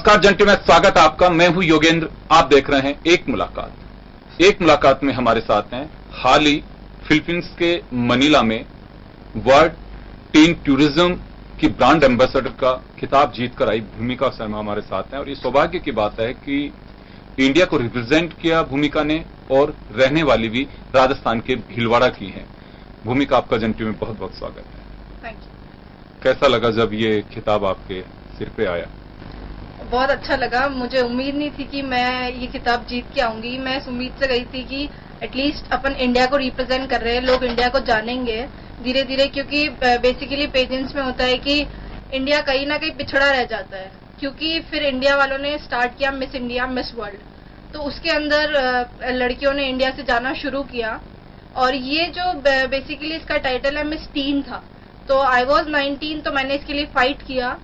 नमस्कार जेंटलमैन, स्वागत है आपका। मैं हूं योगेंद्र, आप देख रहे हैं एक मुलाकात। एक मुलाकात में हमारे साथ हैं हाल ही फिलीपींस के मनीला में वर्ल्ड टीन टूरिज्म की ब्रांड एम्बेसडर का खिताब जीतकर आई भूमिका शर्मा हमारे साथ हैं। और ये सौभाग्य की बात है कि इंडिया को रिप्रेजेंट किया भूमिका ने और रहने वाली भी राजस्थान के भीलवाड़ा की है। भूमिका, आपका जेंटलमैन में बहुत बहुत स्वागत है। Thank you. कैसा लगा जब ये खिताब आपके सिर पे आया? बहुत अच्छा लगा। मुझे उम्मीद नहीं थी कि मैं ये किताब जीत के आऊंगी। मैं इस उम्मीद से गई थी कि एटलीस्ट अपन इंडिया को रिप्रेजेंट कर रहे हैं, लोग इंडिया को जानेंगे धीरे धीरे, क्योंकि बेसिकली पेजेंट्स में होता है कि इंडिया कहीं ना कहीं पिछड़ा रह जाता है, क्योंकि फिर इंडिया वालों ने स्टार्ट किया मिस इंडिया मिस वर्ल्ड, तो उसके अंदर लड़कियों ने इंडिया से जाना शुरू किया। और ये जो बेसिकली इसका टाइटल है मिस टीन था, तो आई वॉज 19, तो मैंने इसके लिए फाइट किया।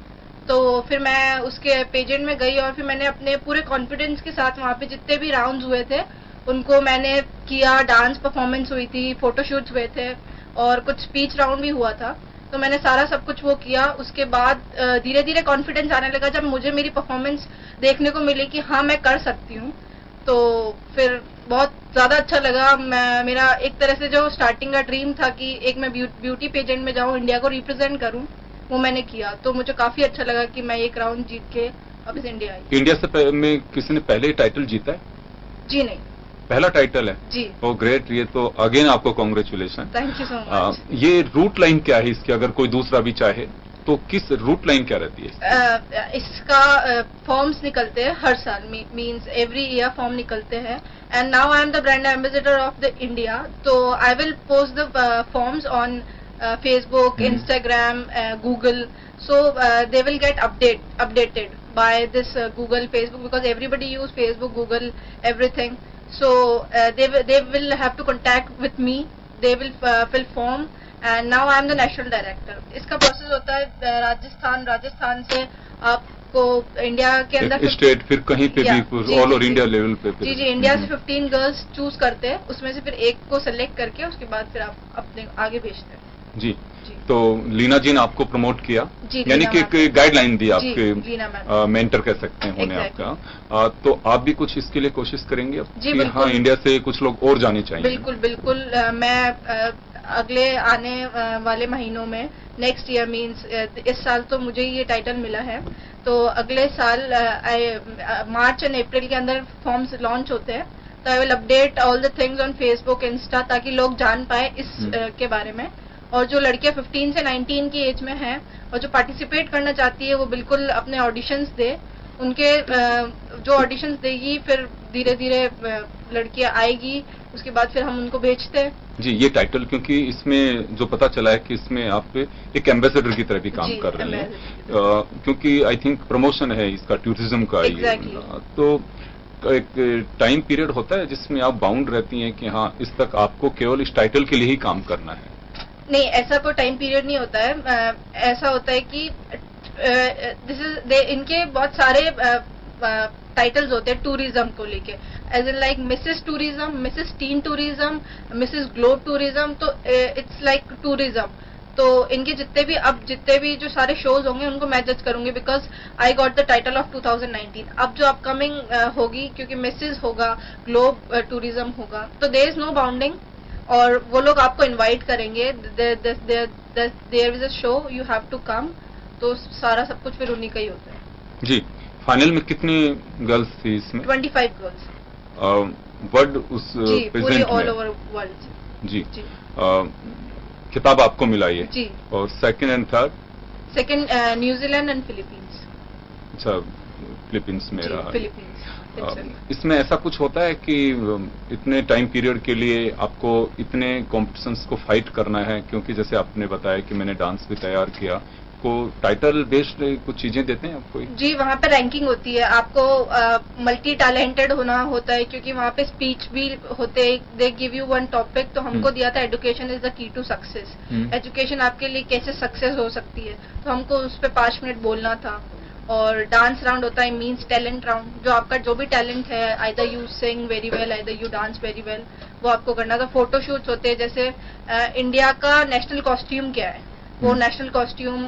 तो फिर मैं उसके पेजेंट में गई और फिर मैंने अपने पूरे कॉन्फिडेंस के साथ वहाँ पे जितने भी राउंड्स हुए थे उनको मैंने किया। डांस परफॉर्मेंस हुई थी, फोटोशूट्स हुए थे और कुछ स्पीच राउंड भी हुआ था। तो मैंने सारा सब कुछ वो किया। उसके बाद धीरे धीरे कॉन्फिडेंस आने लगा जब मुझे मेरी परफॉर्मेंस देखने को मिली कि हाँ मैं कर सकती हूँ। तो फिर बहुत ज्यादा अच्छा लगा। मेरा एक तरह से जो स्टार्टिंग का ड्रीम था कि एक मैं ब्यूटी पेजेंट में जाऊँ, इंडिया को रिप्रेजेंट करूँ, वो मैंने किया। तो मुझे काफी अच्छा लगा कि मैं एक राउंड जीत के वापस इंडिया आई। इंडिया से में किसी ने पहले टाइटल जीता है? जी नहीं, पहला टाइटल है जी। ओ ग्रेट, ये तो अगेन आपको congratulation. Thank you so much. ये रूट लाइन क्या है इसकी, अगर कोई दूसरा भी चाहे तो किस रूट लाइन क्या रहती है? इसका फॉर्म्स निकलते हैं हर साल, मींस एवरी ईयर फॉर्म निकलते हैं। And now I am the brand ambassador of the India, तो I will post the forms on Facebook, Instagram, Google, so they will get updated by this Google, Facebook, because everybody use Facebook, Google, everything. So they will have to contact with me. They will fill form, and now I am the national director. इसका process होता है राजस्थान से आपको India के अंदर state, फिर कहीं पे भी ऑल ओवर इंडिया लेवल पे। जी, इंडिया से 15 गर्ल्स चूज करते हैं, उसमें से फिर एक को सिलेक्ट करके उसके बाद फिर आप अपने आगे भेजते हैं। जी। तो लीना जी ने आपको प्रमोट किया, यानी कि एक गाइडलाइन दी आपके मेंटर कह सकते हैं होने आपका। तो आप भी कुछ इसके लिए कोशिश करेंगे जी? कि हाँ इंडिया से कुछ लोग और जाने चाहिए। बिल्कुल बिल्कुल। मैं अगले आने वाले महीनों में, नेक्स्ट ईयर मींस इस साल तो मुझे ये टाइटल मिला है, तो अगले साल मार्च एंड अप्रैल के अंदर फॉर्म्स लॉन्च होते हैं। तो I will update all the things on Facebook, Insta, ताकि लोग जान पाए इस के बारे में। और जो लड़कियां 15 से 19 की एज में हैं और जो पार्टिसिपेट करना चाहती है वो बिल्कुल अपने ऑडिशंस दे। उनके जो ऑडिशंस देगी फिर धीरे धीरे लड़कियां आएगी, उसके बाद फिर हम उनको भेजते हैं। जी, ये टाइटल क्योंकि इसमें जो पता चला है कि इसमें आप एक एम्बेसडर की तरह भी काम कर रहे हैं, क्योंकि आई थिंक प्रमोशन है इसका टूरिज्म का। तो एक टाइम पीरियड होता है जिसमें आप बाउंड रहती हैं कि हाँ इस तक आपको केवल इस टाइटल के लिए ही काम करना है? नहीं, ऐसा कोई टाइम पीरियड नहीं होता है। ऐसा होता है कि इनके बहुत सारे टाइटल्स होते हैं टूरिज्म को लेके, as in like Mrs tourism, Mrs teen tourism, Mrs globe tourism, तो इट्स लाइक टूरिज्म। तो इनके जितने भी जो सारे शोज होंगे उनको मैं जज करूंगी, because I got the title of 2019। अब जो अपकमिंग होगी, क्योंकि मिसेस होगा, ग्लोब टूरिज्म होगा, तो देयर इज नो बाउंडिंग और वो लोग आपको इनवाइट करेंगे। There is a show, you have to come. तो सारा सब कुछ फिर उन्हीं का ही होता है। जी। फाइनल में कितनी गर्ल्स थी इसमें? 25 गर्ल्स। वर्ल्ड उस पूरे ऑल ओवर वर्ल्ड। जी। खिताब आपको मिला ये? जी। और second and third? Second New Zealand and Philippines. अच्छा, फिलीपींस में रहा। फिलीपींस। इसमें ऐसा कुछ होता है कि इतने टाइम पीरियड के लिए आपको इतने कॉम्पिटिशन्स को फाइट करना है? क्योंकि जैसे आपने बताया कि मैंने डांस भी तैयार किया, को टाइटल बेस्ड कुछ चीजें देते हैं आपको? जी, वहाँ पे रैंकिंग होती है। आपको मल्टी टैलेंटेड होना होता है, क्योंकि वहाँ पे स्पीच भी होते हैं। They give you one topic, तो हमको दिया था education is the key to success. Education आपके लिए कैसे सक्सेस हो सकती है, तो हमको उस पर 5 मिनट बोलना था। और डांस राउंड होता है, मींस टैलेंट राउंड, जो आपका जो भी टैलेंट है, either you sing very well, either you dance very well, वो आपको करना था। फोटो शूट्स होते हैं, जैसे इंडिया का नेशनल कॉस्ट्यूम क्या है, वो नेशनल कॉस्ट्यूम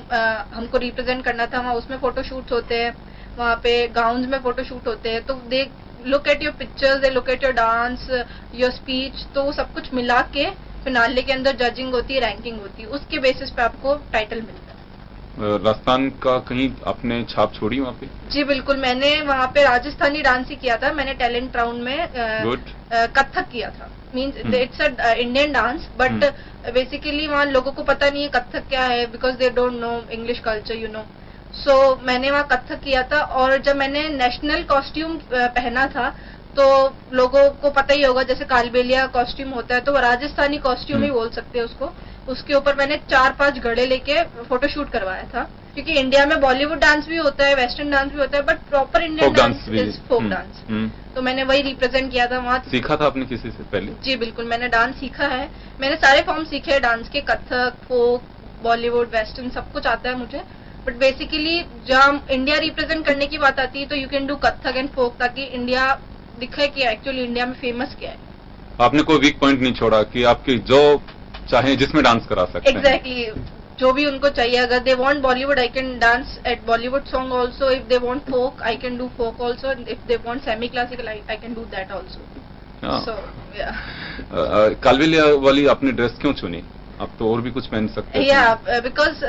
हमको रिप्रेजेंट करना था वहाँ, उसमें फोटो शूट्स होते हैं। वहाँ पे गाउन्स में फोटोशूट होते हैं, तो they look at your pictures, they look at your dance, your speech, तो वो सब कुछ मिला के फिनाले के अंदर जजिंग होती है, रैंकिंग होती है, उसके बेसिस पे आपको टाइटल मिलता है। राजस्थान का कहीं आपने छाप छोड़ी वहाँ पे? जी बिल्कुल, मैंने वहाँ पे राजस्थानी डांस ही किया था। मैंने टैलेंट राउंड में कथक किया था। Means it's a Indian dance, but basically वहाँ लोगों को पता नहीं है कथक क्या है, because they don't know English culture, you know. So मैंने वहाँ कथक किया था, और जब मैंने नेशनल कॉस्ट्यूम पहना था तो लोगों को पता ही होगा, जैसे कालबेलिया कॉस्ट्यूम होता है तो वो राजस्थानी कॉस्ट्यूम ही बोल सकते हैं उसको। उसके ऊपर मैंने 4-5 घड़े लेके फोटोशूट करवाया था, क्योंकि इंडिया में बॉलीवुड डांस भी होता है, वेस्टर्न डांस भी होता है, but proper Indian dance is folk dance. तो मैंने वही रिप्रेजेंट किया था वहाँ। सीखा था आपने किसी से पहले? जी बिल्कुल, मैंने डांस सीखा है। मैंने सारे फॉर्म सीखे हैं डांस के, कथक, फोक, बॉलीवुड, वेस्टर्न, सब कुछ आता है मुझे। बट बेसिकली जब इंडिया रिप्रेजेंट करने की बात आती है तो you can do Kathak and folk, ताकि इंडिया दिखे कि एक्चुअली इंडिया में फेमस क्या है। आपने कोई वीक पॉइंट नहीं छोड़ा कि आपकी जो चाहे जिसमें डांस करा सकते हैं? एग्जैक्टली, जो भी उनको चाहिए। अगर they want Bollywood, I can dance at Bollywood song also. If they want folk, I can do folk also. If they want semi classical, I can do that also. So Kalbelia वाली आपने dress क्यों चुनी? आप तो और भी कुछ पहन सकते हैं। या बिकॉज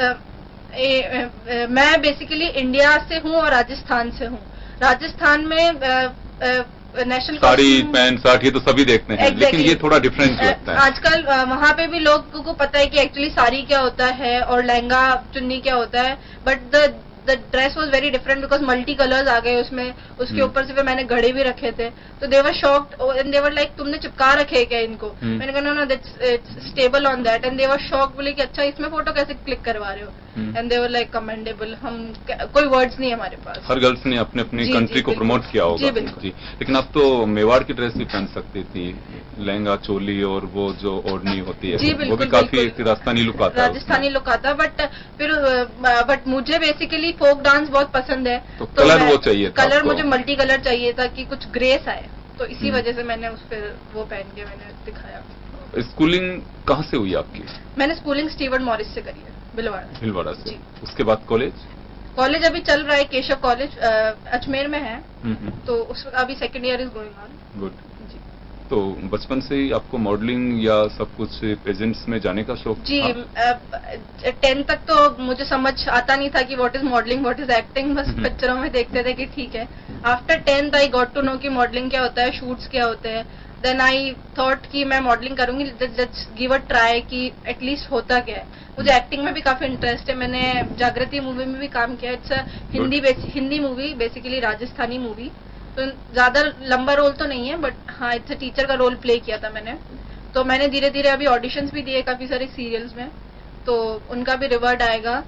मैं बेसिकली इंडिया से हूँ और राजस्थान से हूँ। राजस्थान में नेशनल साड़ी, पैंट, शर्ट, ये तो सभी देखते हैं, लेकिन ये थोड़ा डिफरेंट लगता है। आजकल वहाँ पे भी लोगों को पता है कि एक्चुअली साड़ी क्या होता है और लहंगा चुन्नी क्या होता है, but the dress was very different because multi colours आ गए उसमें। उसके ऊपर से फिर मैंने घड़े भी रखे थे, तो they were shocked and they were like, तुमने चिपका रखे है क्या इनको? मैंने कहा no, it's stable on that. And they were shocked, बोले कि अच्छा इसमें फोटो कैसे क्लिक करवा रहे हो? And they were like commendable. हम कोई वर्ड्स नहीं है हमारे पास। हर गर्ल्स ने अपने अपनी कंट्री को प्रमोट किया होगा। जी, लेकिन अब तो मेवाड़ की ड्रेस भी पहन सकती थी, लहंगा, चोली और वो जो ओढ़नी होती है, वो भी काफी राजस्थानी लुक आता है। राजस्थानी लुक आता है, बट मुझे बेसिकली फोक डांस बहुत पसंद है। तो कलर वो चाहिए था? कलर मुझे मल्टी कलर चाहिए था कि कुछ ग्रेस आए, तो इसी वजह से मैंने उस पर वो पहन के मैंने दिखाया। स्कूलिंग कहाँ से हुई आपकी? मैंने स्कूलिंग स्टीवर्ट मॉरिस से करी है, भिलवाड़ा से। उसके बाद कॉलेज अभी चल रहा है, केशव कॉलेज अजमेर में है, तो उस अभी second year is going on. Good. तो बचपन से ही आपको मॉडलिंग या सब कुछ पेजेंट्स में जाने का शौक? जी, 10 तक तो मुझे समझ आता नहीं था कि what is modelling, what is acting, बस पिक्चरों में देखते थे कि ठीक है। After 10th I got to know कि मॉडलिंग क्या होता है, शूट्स क्या होते हैं। देन आई थॉट कि मैं मॉडलिंग करूंगी, लेट्स गिव अ ट्राई कि एटलीस्ट होता क्या है। मुझे एक्टिंग में भी काफी इंटरेस्ट है, मैंने जागृति मूवी में भी काम किया। It's a Hindi movie, basically Rajasthani movie, तो ज्यादा लंबा रोल तो नहीं है, बट हाँ इट्स अ टीचर का रोल प्ले किया था मैंने। तो मैंने धीरे धीरे अभी ऑडिशंस भी दिए काफी सारे सीरियल्स में, तो उनका भी रिवॉर्ड आएगा।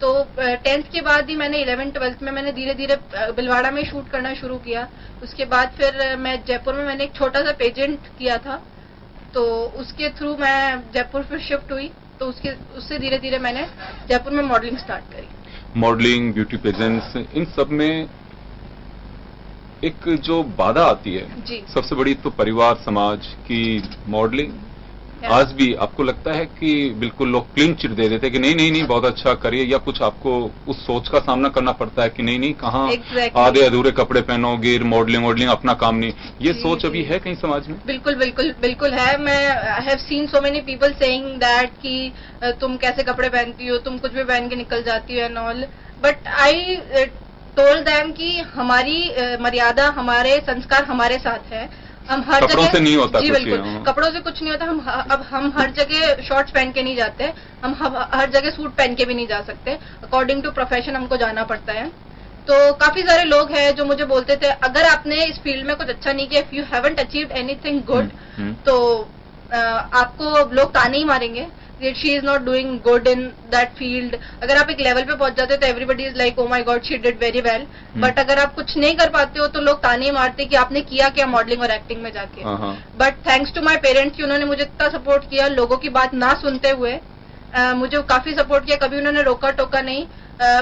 तो 10th के बाद ही मैंने 11th 12th में मैंने धीरे धीरे भिलवाड़ा में शूट करना शुरू किया। उसके बाद फिर मैं जयपुर में मैंने एक छोटा सा पेजेंट किया था, तो उसके थ्रू मैं जयपुर फिर शिफ्ट हुई, तो उससे धीरे धीरे मैंने जयपुर में मॉडलिंग स्टार्ट करी। मॉडलिंग, ब्यूटी पेजेंट्स, इन सब में एक जो बाधा आती है जी, सबसे बड़ी तो परिवार समाज की। मॉडलिंग आज भी आपको लगता है कि बिल्कुल लोग क्लीन चिट दे देते हैं कि नहीं बहुत अच्छा करिए, या कुछ आपको उस सोच का सामना करना पड़ता है कि नहीं कहाँ आधे अधूरे कपड़े पहनोगे, मॉडलिंग अपना काम नहीं, ये सोच अभी है कहीं समाज में? बिल्कुल है। मैं I have seen so many people saying that कि तुम कैसे कपड़े पहनती हो, तुम कुछ भी पहन के निकल जाती हो and all, but I told them कि हमारी मर्यादा, हमारे संस्कार हमारे साथ है। हम हर कपड़ों से नहीं होता। जी बिल्कुल, कपड़ों से कुछ नहीं होता। अब हम हर जगह शॉर्ट्स पहन के नहीं जाते, हम हर जगह सूट पहन के भी नहीं जा सकते। अकॉर्डिंग टू प्रोफेशन हमको जाना पड़ता है। तो काफी सारे लोग हैं जो मुझे बोलते थे, अगर आपने इस फील्ड में कुछ अच्छा नहीं किया, if you haven't achieved anything good, तो आपको लोग ताने ही मारेंगे, she is not doing good in that field. अगर आप एक लेवल पे पहुंच जाते हो तो everybody is like, oh my god she did very well. But अगर आप कुछ नहीं कर पाते हो तो लोग ताने मारते कि आपने किया क्या मॉडलिंग और एक्टिंग में जाके। But thanks to my parents कि उन्होंने मुझे इतना सपोर्ट किया, लोगों की बात ना सुनते हुए मुझे काफी सपोर्ट किया। कभी उन्होंने रोका टोका नहीं,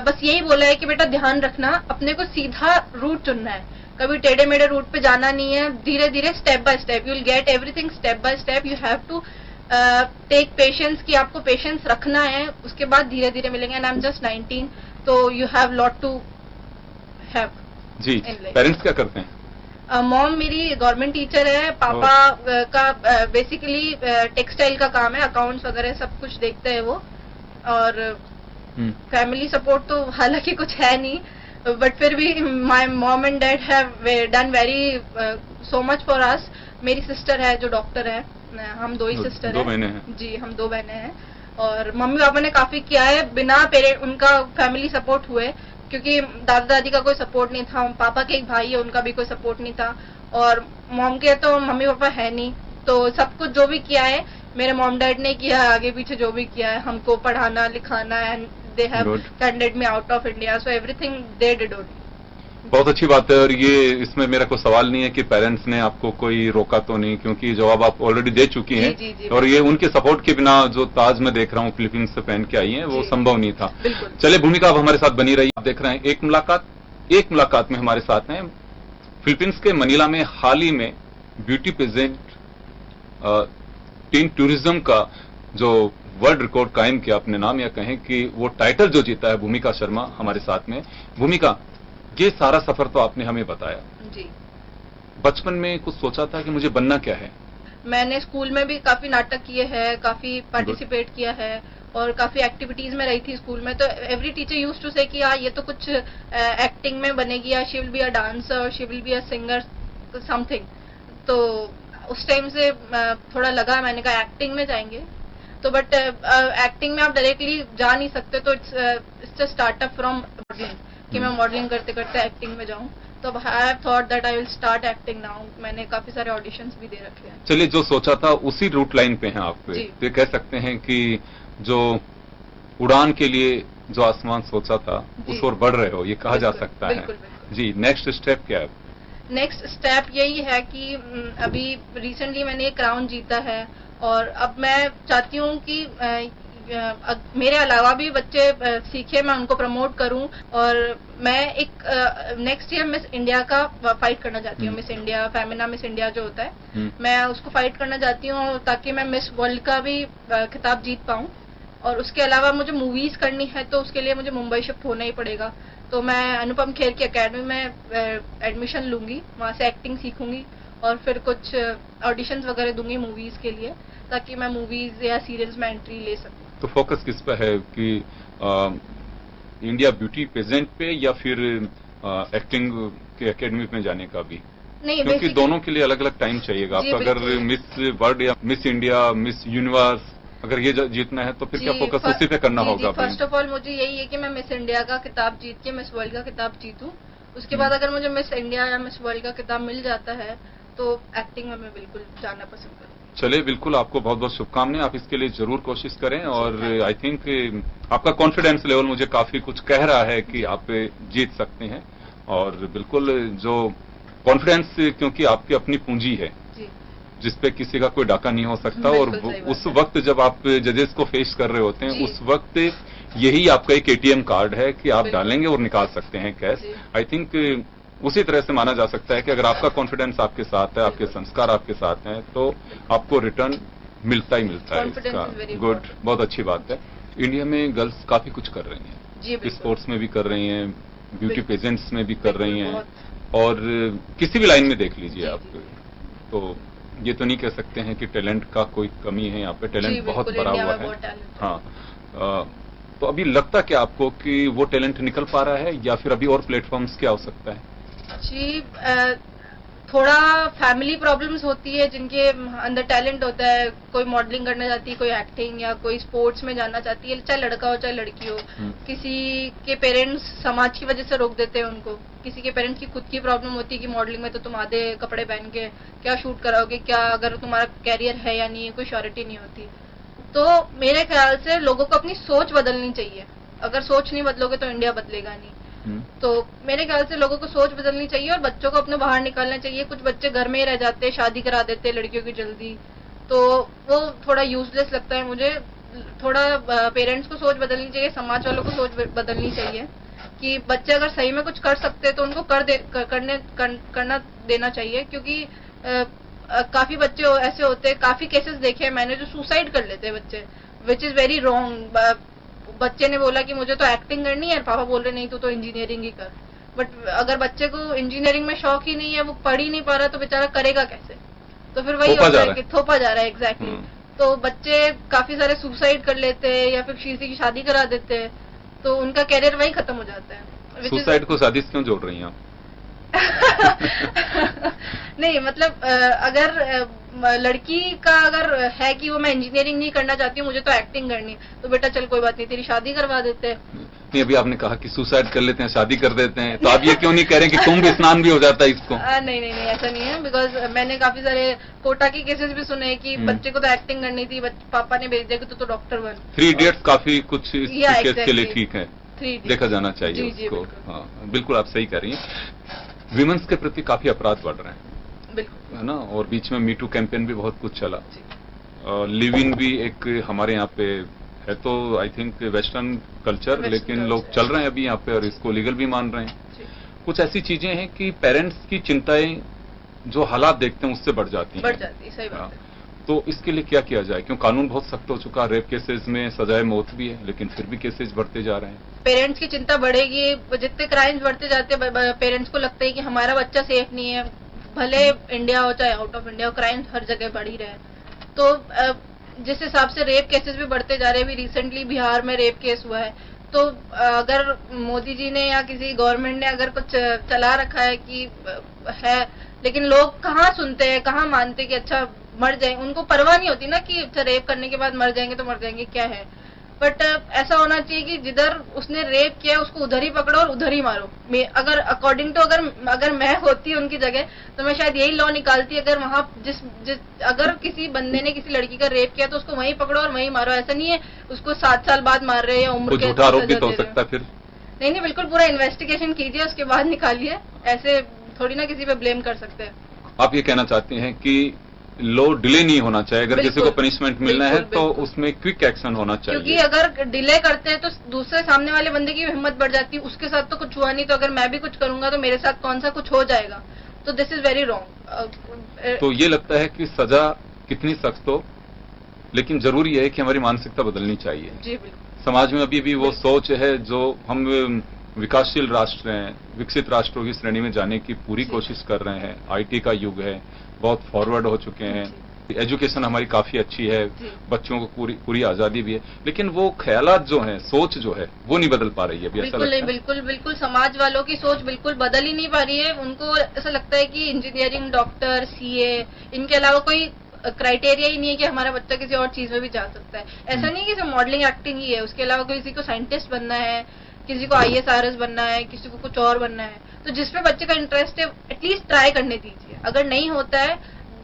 बस यही बोला है कि बेटा ध्यान रखना, अपने को सीधा रूट चुनना है, कभी टेढ़े मेढ़े रूट पे जाना नहीं है। धीरे धीरे step by step you will get everything, step by step you have to take patience, कि आपको पेशेंस रखना है, उसके बाद धीरे धीरे मिलेंगे। एंड आई एम जस्ट 19, तो you have lot to have जी। in life. पेरेंट्स क्या करते हैं? मॉम मेरी गवर्नमेंट टीचर है, पापा का बेसिकली टेक्सटाइल का काम है, अकाउंट्स वगैरह सब कुछ देखते हैं वो। और फैमिली सपोर्ट तो हालांकि कुछ है नहीं, बट फिर भी my mom and dad have done very so much for us. मेरी सिस्टर है जो डॉक्टर है, हम दो ही सिस्टर दो बहनें हैं जी, हम 2 बहनें हैं। और मम्मी पापा ने काफी किया है बिना उनका फैमिली सपोर्ट हुए, क्योंकि दादा दादी का कोई सपोर्ट नहीं था। पापा के एक भाई है, उनका भी कोई सपोर्ट नहीं था। और मॉम के तो मम्मी पापा है नहीं, तो सब कुछ जो भी किया है मेरे मॉम डैड ने किया है, आगे पीछे जो भी किया है हमको पढ़ाना लिखाना, and they have सेंडेड me out of India, so everything they did only. बहुत अच्छी बात है। और ये इसमें मेरा कोई सवाल नहीं है कि पेरेंट्स ने आपको कोई रोका तो नहीं, क्योंकि जवाब आप ऑलरेडी दे चुकी हैं। जी, और ये उनके सपोर्ट के बिना जो ताज मैं देख रहा हूँ फिलीपींस से पहन के आई हैं, वो संभव नहीं था। चलिए भूमिका, आप हमारे साथ बनी रही। आप देख रहे हैं एक मुलाकात में हमारे साथ हैं फिलीपींस के मनीला में हाल ही में ब्यूटी पेजेंट टीन टूरिज्म का जो वर्ल्ड रिकॉर्ड कायम किया, अपने नाम या कहें कि वो टाइटल जो जीता है, भूमिका शर्मा हमारे साथ में। भूमिका, ये सारा सफर तो आपने हमें बताया जी। बचपन में कुछ सोचा था कि मुझे बनना क्या है? मैंने स्कूल में भी काफी नाटक किए हैं, काफी पार्टिसिपेट किया है और काफी एक्टिविटीज में रही थी स्कूल में। तो एवरी टीचर यूज्ड टू से कि हाँ ये तो कुछ एक्टिंग में बनेगी, या she will be a dancer, she will be a singer something. तो उस टाइम से थोड़ा लगा, मैंने कहा एक्टिंग में जाएंगे। तो बट एक्टिंग में आप डायरेक्टली जा नहीं सकते, तो it's a startup from modelling कि मैं मॉडलिंग करते करते एक्टिंग में जाऊं। तो I have thought that I will start acting now. मैंने काफी सारे ऑडिशंस भी दे रखे हैं। चलिए, जो सोचा था उसी रूट लाइन पे हैं आप। तो ये कह सकते हैं कि जो उड़ान के लिए जो आसमान सोचा था उस ओर बढ़ रहे हो, ये कहा जा सकता है। बिल्कुल, बिल्कुल। जी, नेक्स्ट स्टेप क्या है? नेक्स्ट स्टेप यही है कि अभी रिसेंटली मैंने एक क्राउन जीता है, और अब मैं चाहती हूँ कि मेरे अलावा भी बच्चे सीखे, मैं उनको प्रमोट करूं। और मैं एक नेक्स्ट ईयर मिस इंडिया का फाइट करना चाहती हूँ। Miss India, Femina miss India जो होता है, मैं उसको फाइट करना चाहती हूँ, ताकि मैं मिस वर्ल्ड का भी खिताब जीत पाऊं। और उसके अलावा मुझे मूवीज करनी है, तो उसके लिए मुझे मुंबई शिफ्ट होना ही पड़ेगा। तो मैं अनुपम खेर की अकेडमी में एडमिशन लूंगी, वहां से एक्टिंग सीखूंगी और फिर कुछ ऑडिशंस वगैरह दूंगी मूवीज के लिए, ताकि मैं मूवीज या सीरियल्स में एंट्री ले सकूं। तो फोकस किस पे है कि इंडिया ब्यूटी पेजेंट पे, या फिर एक्टिंग के एकेडमी में जाने का भी? नहीं, क्योंकि दोनों के लिए अलग अलग टाइम चाहिएगा आपका। अगर मिस वर्ल्ड या मिस इंडिया, मिस यूनिवर्स अगर ये जीतना है, तो फिर क्या फोकस उसी पे करना होगा? फर्स्ट ऑफ ऑल मुझे यही है कि मैं मिस इंडिया का खिताब जीत के मिस वर्ल्ड का खिताब जीतूं। उसके बाद अगर मुझे मिस इंडिया या मिस वर्ल्ड का खिताब मिल जाता है, तो एक्टिंग में मैं बिल्कुल जाना पसंद करूंगी। चलिए, बिल्कुल, आपको बहुत बहुत शुभकामनाएं। आप इसके लिए जरूर कोशिश करें, और आई थिंक आपका कॉन्फिडेंस लेवल मुझे काफी कुछ कह रहा है कि आप जीत सकते हैं। और बिल्कुल, जो कॉन्फिडेंस, क्योंकि आपकी अपनी पूंजी है जिसपे किसी का कोई डाका नहीं हो सकता। और उस वक्त जब आप जजेस को फेस कर रहे होते हैं, उस वक्त यही आपका एक एटीएम कार्ड है कि आप डालेंगे और निकाल सकते हैं कैश। आई थिंक उसी तरह से माना जा सकता है कि अगर आपका कॉन्फिडेंस आपके साथ है, आपके संस्कार आपके साथ हैं, तो आपको रिटर्न मिलता ही मिलता है इसका। गुड, बहुत अच्छी बात है। इंडिया में गर्ल्स काफी कुछ कर रही हैं, स्पोर्ट्स में भी कर रही हैं, ब्यूटी पेजेंट्स में भी कर रही हैं, और किसी भी लाइन में देख लीजिए आप। तो ये तो नहीं कह सकते हैं कि टैलेंट का कोई कमी है, यहाँ पे टैलेंट बहुत भरा हुआ है। हाँ, तो अभी लगता क्या आपको कि वो टैलेंट निकल पा रहा है, या फिर अभी और प्लेटफॉर्म्स की आवश्यकता है? जी, थोड़ा फैमिली प्रॉब्लम्स होती है, जिनके अंदर टैलेंट होता है। कोई मॉडलिंग करना चाहती है, कोई एक्टिंग, या कोई स्पोर्ट्स में जाना चाहती है, चाहे लड़का हो चाहे लड़की हो। किसी के पेरेंट्स समाज की वजह से रोक देते हैं उनको। किसी के पेरेंट्स की खुद की प्रॉब्लम होती है कि मॉडलिंग में तो तुम आधे कपड़े पहन के क्या शूट कराओगे, क्या अगर तुम्हारा कैरियर है या नहीं है, कोई श्योरिटी नहीं होती। तो मेरे ख्याल से लोगों को अपनी सोच बदलनी चाहिए। अगर सोच नहीं बदलोगे तो इंडिया बदलेगा नहीं। तो मेरे ख्याल से लोगों को सोच बदलनी चाहिए, और बच्चों को अपने बाहर निकालना चाहिए। कुछ बच्चे घर में ही रह जाते हैं, शादी करा देते हैं लड़कियों की जल्दी, तो वो थोड़ा यूजलेस लगता है मुझे। थोड़ा पेरेंट्स को सोच बदलनी चाहिए, समाज वालों को सोच बदलनी चाहिए कि बच्चे अगर सही में कुछ कर सकते हैं तो उनको करना देना चाहिए। क्योंकि काफी बच्चे ऐसे होते हैं, काफी केसेस देखे हैं मैंने, जो सुसाइड कर लेते हैं बच्चे, विच इज वेरी रॉन्ग। बच्चे ने बोला कि मुझे तो एक्टिंग करनी है, पापा बोल रहे नहीं तू तो इंजीनियरिंग ही कर। बट अगर बच्चे को इंजीनियरिंग में शौक ही नहीं है, वो पढ़ ही नहीं पा रहा, तो बेचारा करेगा कैसे? तो फिर वही होता है कि थोपा जा रहा है। एग्जैक्टली। तो बच्चे काफी सारे सुसाइड कर लेते हैं या फिर किसी की शादी करा देते हैं, तो उनका कैरियर वही खत्म हो जाता है। सुसाइड को शादी से क्यों जोड़ रही हैं आप? नहीं मतलब अगर लड़की का अगर है कि वो मैं इंजीनियरिंग नहीं करना चाहती हूँ, मुझे तो एक्टिंग करनी, तो बेटा चल कोई बात नहीं, तेरी शादी करवा देते हैं। नहीं, अभी आपने कहा कि सुसाइड कर लेते हैं, शादी कर देते हैं, तो आप ये क्यों नहीं कह रहे कि कुंभ स्नान भी हो जाता है इसको? नहीं नहीं नहीं, ऐसा नहीं है। बिकॉज मैंने काफी सारे कोटा के केसेस भी सुने कि बच्चे को तो एक्टिंग करनी थी, पापा ने भेज दिया कि तू तो डॉक्टर बन। 3 Idiots काफी कुछ इस केस के लिए ठीक है, देखा जाना चाहिए उसको। हाँ बिल्कुल, आप सही कह रही हैं। विमेंस के प्रति काफी अपराध बढ़ रहे हैं, बिल्कुल, है ना? और बीच में मीटू कैंपेन भी बहुत कुछ चला। लिव इन भी एक हमारे यहाँ पे है, तो आई थिंक वेस्टर्न कल्चर, लेकिन लोग चल रहे हैं अभी यहाँ पे और इसको लीगल भी मान रहे हैं। कुछ ऐसी चीजें हैं कि पेरेंट्स की चिंताएं जो हालात देखते हैं उससे बढ़ जाती हैं। सही बात है। तो इसके लिए क्या किया जाए? क्यों कानून बहुत सख्त हो चुका, रेप केसेस में सजाए मौत भी है, लेकिन फिर भी केसेस बढ़ते जा रहे हैं। पेरेंट्स की चिंता बढ़ेगी, जितने क्राइम्स बढ़ते जाते हैं पेरेंट्स को लगता है कि हमारा बच्चा सेफ नहीं है, भले इंडिया हो चाहे आउट ऑफ इंडिया, क्राइम्स हर जगह बढ़ ही रहे हैं। तो जिस हिसाब से रेप केसेस भी बढ़ते जा रहे हैं, अभी रिसेंटली बिहार में रेप केस हुआ है, तो अगर मोदी जी ने या किसी गवर्नमेंट ने अगर कुछ चला रखा है कि है, लेकिन लोग कहाँ सुनते हैं, कहाँ मानते कि अच्छा मर जाए, उनको परवाह नहीं होती ना कि अच्छा रेप करने के बाद मर जाएंगे तो मर जाएंगे, क्या है। बट ऐसा होना चाहिए कि जिधर उसने रेप किया उसको उधर ही पकड़ो और उधर ही मारो। अगर अकॉर्डिंग टू अगर मैं होती उनकी जगह, तो मैं शायद यही लॉ निकालती, अगर वहां अगर किसी बंदे ने किसी लड़की का रेप किया तो उसको वहीं पकड़ो और वहीं मारो। ऐसा नहीं है उसको 7 साल बाद मार रहे हैं या उम्र के झूठा आरोप भी तो हो सकता है फिर। नहीं, बिल्कुल पूरा इन्वेस्टिगेशन कीजिए, उसके बाद निकालिए, ऐसे थोड़ी ना किसी पे ब्लेम कर सकते हैं। आप ये कहना चाहते हैं कि लो डिले नहीं होना चाहिए, अगर किसी को पनिशमेंट मिलना है तो उसमें क्विक एक्शन होना चाहिए। क्योंकि अगर डिले करते हैं तो दूसरे सामने वाले बंदे की हिम्मत बढ़ जाती है, उसके साथ तो कुछ हुआ नहीं, तो अगर मैं भी कुछ करूंगा तो मेरे साथ कौन सा कुछ हो जाएगा, तो दिस इज वेरी रॉन्ग। तो ये लगता है कि सजा कितनी सख्त हो, लेकिन जरूरी है कि हमारी मानसिकता बदलनी चाहिए। जी बिल्कुल। समाज में अभी भी वो सोच है, जो हम विकासशील राष्ट्र हैं, विकसित राष्ट्रों की श्रेणी में जाने की पूरी कोशिश कर रहे हैं। आईटी का युग है, बहुत फॉरवर्ड हो चुके हैं, एजुकेशन हमारी काफी अच्छी है, बच्चों को पूरी आजादी भी है, लेकिन वो ख्यालात जो हैं, सोच जो है, वो नहीं बदल पा रही है अभी। ऐसा लगता है? बिल्कुल समाज वालों की सोच बिल्कुल बदल ही नहीं पा रही है। उनको ऐसा लगता है कि इंजीनियरिंग, डॉक्टर, सीए, इनके अलावा कोई क्राइटेरिया ही नहीं है कि हमारा बच्चा किसी और चीज में भी जा सकता है। ऐसा नहीं है कि सिर्फ मॉडलिंग एक्टिंग ही है, उसके अलावा किसी को साइंटिस्ट बनना है, किसी को IAS RS बनना है, किसी को कुछ और बनना है। तो जिसमें बच्चे का इंटरेस्ट है एटलीस्ट ट्राई करने दीजिए। अगर नहीं होता है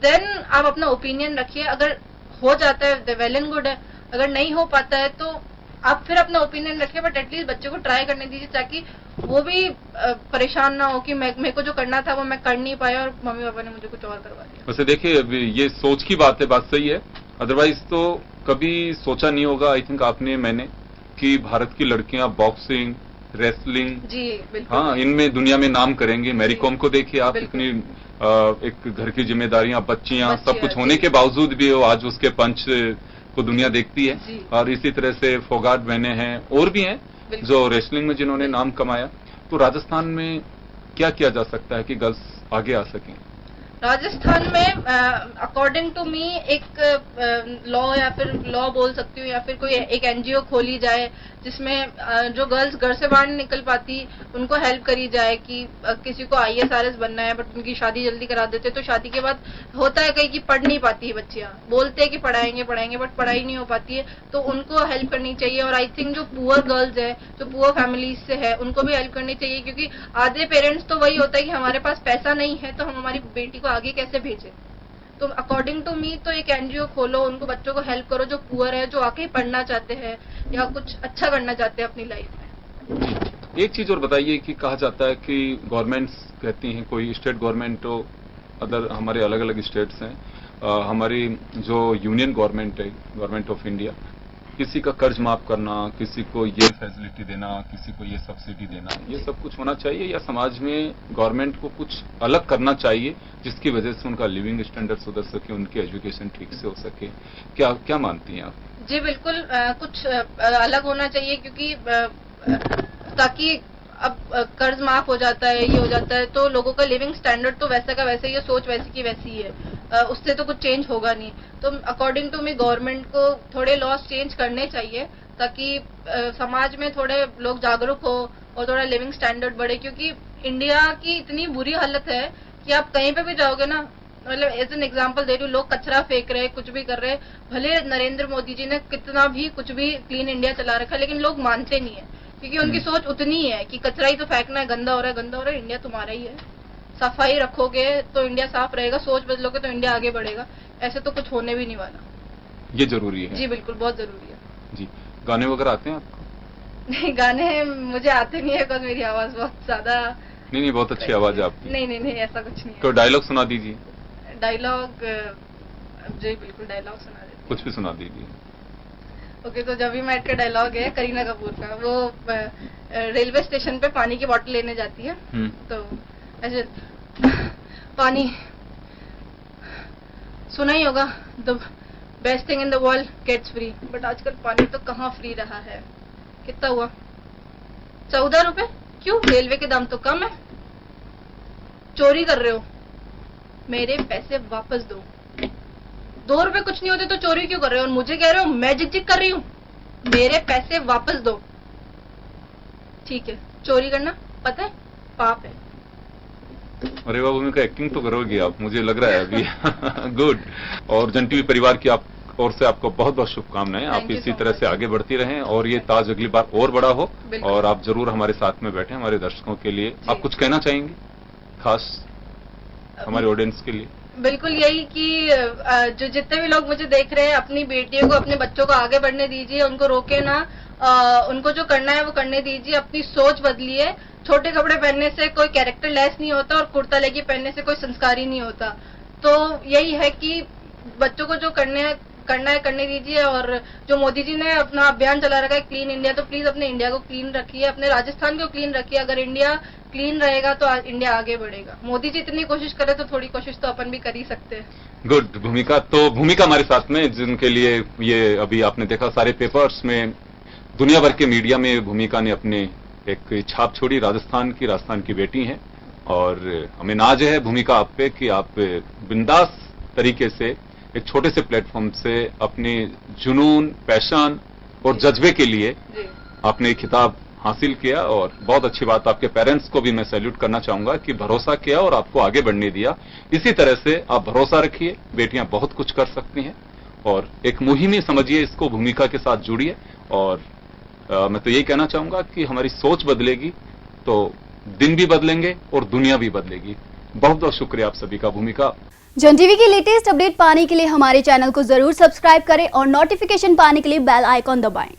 देन आप अपना ओपिनियन रखिए, अगर हो जाता है वेल एंड गुड है, अगर नहीं हो पाता है तो आप फिर अपना ओपिनियन रखिए, बट एटलीस्ट बच्चे को ट्राई करने दीजिए, ताकि वो भी परेशान ना हो कि मेरे को जो करना था वो मैं कर नहीं पाया और मम्मी पापा ने मुझे कुछ और करवा दिया। वैसे देखिए, ये सोच की बात है, बात सही है, अदरवाइज तो कभी सोचा नहीं होगा, आई थिंक आपने, मैंने, कि भारत की लड़कियां बॉक्सिंग, रेसलिंग, जी बिल्कुल, हाँ, इनमें दुनिया में नाम करेंगे। मैरी कॉम को देखिए आप, इतनी एक घर की जिम्मेदारियां, बच्चियां, सब कुछ होने के बावजूद भी वो आज उसके पंच को दुनिया देखती है। और इसी तरह से फोगाट बहने हैं, और भी हैं जो रेसलिंग में जिन्होंने नाम कमाया। तो राजस्थान में क्या किया जा सकता है कि गर्ल्स आगे आ सकें? राजस्थान में अकॉर्डिंग टू मी एक लॉ या फिर लॉ बोल सकती हूँ, या फिर कोई एक NGO खोली जाए जिसमें जो गर्ल्स घर से बाहर नहीं निकल पाती उनको हेल्प करी जाए। कि किसी को IAS RS बनना है बट उनकी शादी जल्दी करा देते, तो शादी के बाद होता है कहीं कि पढ़ नहीं पाती है बच्चियां, बोलते हैं कि पढ़ाएंगे बट पढ़ाई नहीं हो पाती है, तो उनको हेल्प करनी चाहिए। और आई थिंक जो पुअर गर्ल्स है, जो पुअर फैमिलीज से है, उनको भी हेल्प करनी चाहिए, क्योंकि आधे पेरेंट्स तो वही होता है कि हमारे पास पैसा नहीं है तो हम हमारी बेटी को आगे कैसे भेजें। तो अकॉर्डिंग टू मी तो एक NGO खोलो, उनको बच्चों को हेल्प करो जो पुअर है, जो आके पढ़ना चाहते हैं या कुछ अच्छा करना चाहते हैं अपनी लाइफ में। एक चीज और बताइए कि कहा जाता है कि गवर्नमेंट्स कहती हैं, कोई स्टेट गवर्नमेंट तो अदर हमारे अलग अलग स्टेट्स हैं, हमारी जो यूनियन गवर्नमेंट है, गवर्नमेंट ऑफ इंडिया, किसी का कर्ज माफ करना, किसी को ये फैसिलिटी देना, किसी को ये सब्सिडी देना, ये सब कुछ होना चाहिए, या समाज में गवर्नमेंट को कुछ अलग करना चाहिए जिसकी वजह से उनका लिविंग स्टैंडर्ड सुधर सके, उनकी एजुकेशन ठीक से हो सके? क्या मानती हैं आप? जी बिल्कुल, कुछ अलग होना चाहिए, क्योंकि ताकि अब कर्ज माफ हो जाता है, ये हो जाता है, तो लोगों का लिविंग स्टैंडर्ड तो वैसा का वैसे ही है, सोच वैसी की वैसी ही है, उससे तो कुछ चेंज होगा नहीं। तो अकॉर्डिंग टू मी गवर्नमेंट को थोड़े लॉस चेंज करने चाहिए ताकि समाज में थोड़े लोग जागरूक हो और थोड़ा लिविंग स्टैंडर्ड बढ़े, क्योंकि इंडिया की इतनी बुरी हालत है कि आप कहीं पे भी जाओगे ना, मतलब एज एन एग्जाम्पल दे रही हूँ, लोग कचरा फेंक रहे हैं, कुछ भी कर रहे हैं, भले नरेंद्र मोदी जी ने कितना भी कुछ भी क्लीन इंडिया चला रखा है, लेकिन लोग मानते नहीं है क्योंकि उनकी सोच उतनी है कि कचरा ही तो फेंकना है, गंदा हो रहा है, गंदा हो रहा है, इंडिया तुम्हारा ही है, सफाई रखोगे तो इंडिया साफ रहेगा, सोच बदलोगे तो इंडिया आगे बढ़ेगा, ऐसे तो कुछ होने भी नहीं वाला। ये जरूरी है। जी बिल्कुल, बहुत जरूरी है। जी, गाने वगैरह आते हैं आपको? नहीं, गाने मुझे आते नहीं है बिकॉज मेरी आवाज बहुत ज्यादा। नहीं, बहुत अच्छी आवाज है आपकी। नहीं, ऐसा कुछ नहीं है। तो डायलॉग सुना दीजिए। डायलॉग? जी बिल्कुल, डायलॉग सुना देती हूँ। कुछ भी सुना दीजिए। ओके, तो जब भी मैट का डायलॉग है करीना कपूर का, वो रेलवे स्टेशन पे पानी की बोतल लेने जाती है, तो ऐसे पानी, सुना ही होगा, the best thing in the world gets free, but आजकल पानी तो कहाँ फ्री रहा है। कितना हुआ? 14 रुपए? क्यों? रेलवे के दाम तो कम है। चोरी कर रहे हो, मेरे पैसे वापस दो। 2 रुपए कुछ नहीं होते तो चोरी क्यों कर रहे हो? और मुझे कह रहे हो मैं झिक कर रही हूँ, मेरे पैसे वापस दो। ठीक है, चोरी करना पता है पाप है। अरे वाह, भूमिका एक्टिंग तो करोगी आप, मुझे लग रहा है अभी। गुड। और जन टीवी परिवार की आप ओर से आपको बहुत बहुत शुभकामनाएं। आप इसी तरह से आगे बढ़ती रहें और ये ताज अगली बार और बड़ा हो, और आप जरूर हमारे साथ में बैठे हमारे दर्शकों के लिए। आप कुछ कहना चाहेंगे खास हमारे ऑडियंस के लिए? बिल्कुल यही कि जो जितने भी लोग मुझे देख रहे हैं, अपनी बेटियों को, अपने बच्चों को आगे बढ़ने दीजिए, उनको रोके ना, उनको जो करना है वो करने दीजिए, अपनी सोच बदलिए। छोटे कपड़े पहनने से कोई कैरेक्टर लेस नहीं होता और कुर्ता लेके पहनने से कोई संस्कारी नहीं होता। तो यही है कि बच्चों को जो करना है करने दीजिए। और जो मोदी जी ने अपना अभियान चला रखा है क्लीन इंडिया, तो प्लीज अपने इंडिया को क्लीन रखिए, अपने राजस्थान को क्लीन रखिए। अगर इंडिया क्लीन रहेगा तो इंडिया आगे बढ़ेगा। मोदी जी इतनी कोशिश करे तो थोड़ी कोशिश तो अपन भी कर ही सकते हैं। गुड। भूमिका, तो भूमिका हमारे साथ में, जिनके लिए ये अभी आपने देखा सारे पेपर्स में, दुनिया भर के मीडिया में भूमिका ने अपने एक छाप छोड़ी। राजस्थान की बेटी हैं और हमें नाज है भूमिका आप पे कि आप बिंदास तरीके से एक छोटे से प्लेटफॉर्म से अपने जुनून, पैशन और जज्बे के लिए आपने खिताब हासिल किया। और बहुत अच्छी बात, आपके पेरेंट्स को भी मैं सैल्यूट करना चाहूंगा कि भरोसा किया और आपको आगे बढ़ने दिया। इसी तरह से आप भरोसा रखिए, बेटियां बहुत कुछ कर सकती हैं। और एक मुहिम ही समझिए इसको, भूमिका के साथ जुड़िए। और मैं तो यही कहना चाहूंगा कि हमारी सोच बदलेगी तो दिन भी बदलेंगे और दुनिया भी बदलेगी। बहुत बहुत शुक्रिया आप सभी का। भूमिका, जन टीवी की लेटेस्ट अपडेट पाने के लिए हमारे चैनल को जरूर सब्सक्राइब करें और नोटिफिकेशन पाने के लिए बेल आइकॉन दबाएं।